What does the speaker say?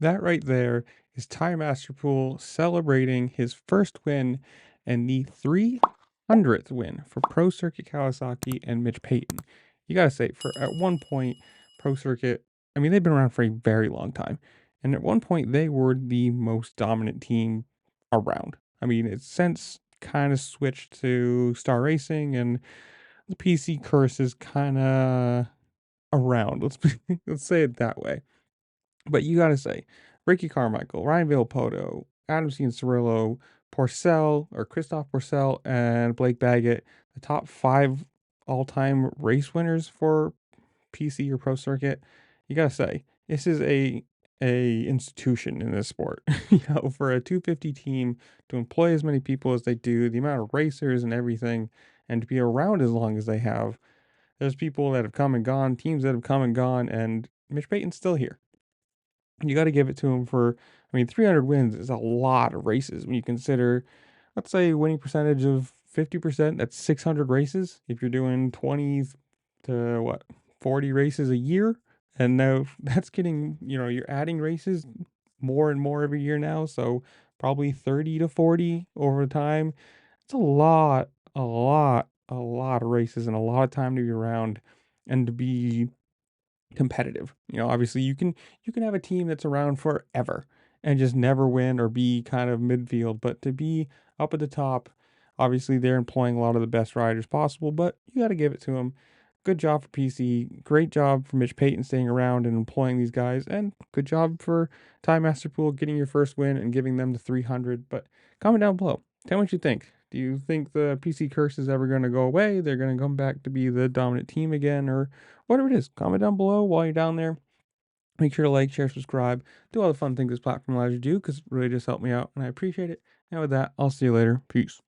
That right there is Ty Masterpool celebrating his first win and the 300th win for Pro Circuit Kawasaki and Mitch Payton. You gotta say, for at one point, Pro Circuit, I mean, they've been around for a very long time. And at one point, they were the most dominant team around. I mean, it's since kind of switched to Star Racing, and the PC curse is kind of around. Let's say it that way. But you gotta say, Ricky Carmichael, Ryan Villopoto, Adam Cianciarulo, Porcel or Christoph Porcel, and Blake Baggett, the top 5 all-time race winners for PC or Pro Circuit. You gotta say, this is a institution in this sport. For a 250 team to employ as many people as they do, the amount of racers and everything, and to be around as long as they have. There's people that have come and gone, teams that have come and gone, and Mitch Payton's still here. You got to give it to him for, I mean, 300 wins is a lot of races when you consider, let's say, winning percentage of 50%. That's 600 races. If you're doing 20 to what, 40 races a year. And now that's getting, you're adding races more and more every year now. So probably 30 to 40 over time. It's a lot of races and a lot of time to be around and to be competitive. Obviously you can have a team that's around forever and just never win or be kind of midfield, but to be up at the top, obviously they're employing a lot of the best riders possible, but you got to give it to them. Good job for PC. Great job for Mitch Payton staying around and employing these guys, and good job for Ty Masterpool getting your first win and giving them the 300. But comment down below. Tell me what you think. Do you think the PC curse is ever going to go away? They're going to come back to be the dominant team again, or whatever it is? Comment down below while you're down there. Make sure to like, share, subscribe, do all the fun things this platform allows you to do, because it really just helped me out and I appreciate it. And with that, I'll see you later. Peace.